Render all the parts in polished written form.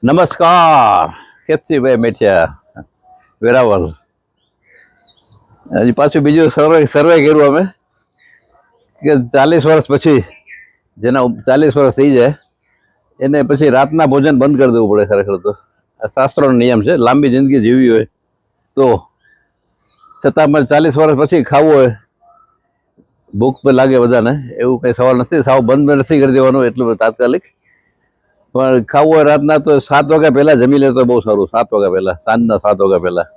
નમસ્કાર. કેતસીભાઈ મેઠિયા, વેરાવળ. હજી પાછું બીજું સર્વે કર્યું અમે કે 40 વર્ષ પછી, જેના 40 વર્ષ થઈ જાય એને પછી રાતના ભોજન બંધ કરી દેવું પડે. ખરેખર તો આ શાસ્ત્રોનો નિયમ છે. લાંબી જિંદગી જીવવી હોય તો છતાં પણ 40 વર્ષ પછી ખાવું હોય, ભૂખ લાગે બધાને, એવું કંઈ સવાલ નથી. સાવ બંધ નથી કરી દેવાનું એટલું તાત્કાલિક, પણ ખાવું હોય રાતના તો 7 વાગ્યા પહેલા જમી લે તો બહુ સારું. 7 વાગ્યા પહેલા, સાંજના 7 વાગ્યા પહેલા.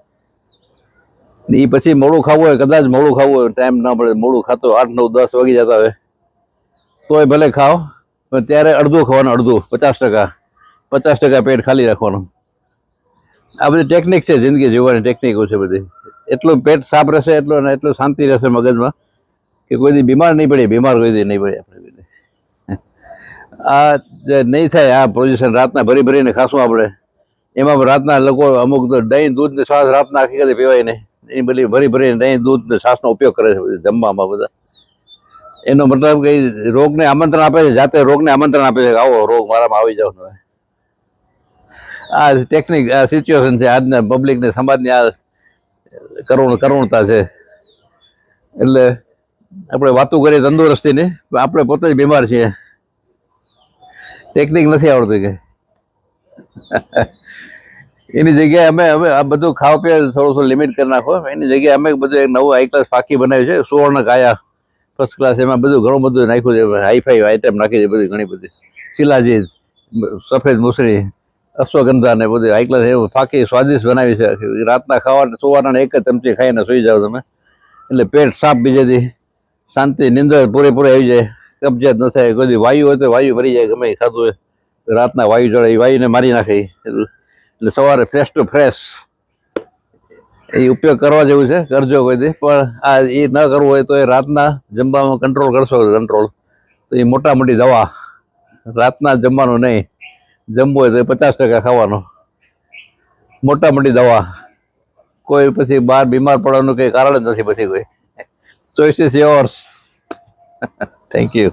એ પછી મોડું ખાવું હોય, કદાચ મોડું ખાવું હોય, ટાઈમ ના પડે, મોડું ખાતો 8, 9, 10 વાગી જતા હોય તોય ભલે ખાઓ, પણ ત્યારે અડધું ખાવાનું, અડધું, 50%. 50% પેટ ખાલી રાખવાનું. આ બધી ટેકનિક છે, જિંદગી જીવવાની ટેકનિકો છે બધી. એટલું પેટ સાફ રહેશે, એટલું શાંતિ રહેશે મગજમાં કે કોઈ દી બીમાર નહીં પડીએ. બીમાર કોઈ દી નહીં પડે આપણે. આ જે નહીં થાય આ પોઝિશન, રાતના ભરી ભરીને ખાશું આપણે. એમાં રાતના લોકો અમુક તો દહીં દૂધ ને છાશ રાતના આખી કદી પીવાય નહીં. એ બધી ભરી ભરીને દહીં દૂધ ને છાશનો ઉપયોગ કરે છે જમવામાં બધા. એનો મતલબ કે રોગને આમંત્રણ આપે છે, જાતે રોગને આમંત્રણ આપે છે કે આવો રોગ મારામાં આવી જાવ. આ ટેકનિક, આ સિચ્યુએશન છે આજના પબ્લિકને, સમાજની. આ કરુણતા છે. એટલે આપણે વાતો કરીએ તંદુરસ્તીની, આપણે પોતે જ બીમાર છીએ. ટેકનિક નથી આવડતી કે એની જગ્યાએ અમે હવે આ બધું ખાવા પીવા થોડું લિમિટ કરી નાખો. એની જગ્યાએ અમે બધું એક નવું હાઈ ક્લાસ ફાકી બનાવ્યું છે, સુવર્ણ કાયા ફર્સ્ટ ક્લાસ. એમાં બધું ઘણું બધું નાખ્યું છે, હાઈફાઈ આઈટમ નાખી છે બધી, ઘણી બધી. શિલાજીત, સફેદ મુસળી, અશ્વગંધા ને બધું હાઈ ક્લાસ એવું ફાકી સ્વાદિષ્ટ બનાવી છે. રાતના ખાવા સુવાના એક જ ચમચી ખાઈને સુઈ જાઓ તમે, એટલે પેટ સાફ, બીજેથી શાંતિ, નિંદર પૂરેપૂરી આવી જાય, કબજિયાત ન થાય. કોઈ વાયુ હોય તો વાયુ ભરી જાય, ગમે ખાધું હોય રાતના વાયુ જોડે, એ વાયુને મારી નાખે. એટલે સવારે ફ્રેશ ટુ ફ્રેશ એ ઉપયોગ કરવા જેવું છે, કરજો કોઈ દી. પણ આ એ ન કરવું હોય તો એ રાતના જમવામાં કંટ્રોલ કરશો, કંટ્રોલ તો એ મોટા મોટી દવા. રાતના જમવાનું નહીં, જમવું હોય તો 50% ખાવાનું, મોટા મોટી દવા. કોઈ પછી બહાર બીમાર પડવાનું કંઈ કારણ જ નથી પછી કોઈ. Choice is yours. Thank you.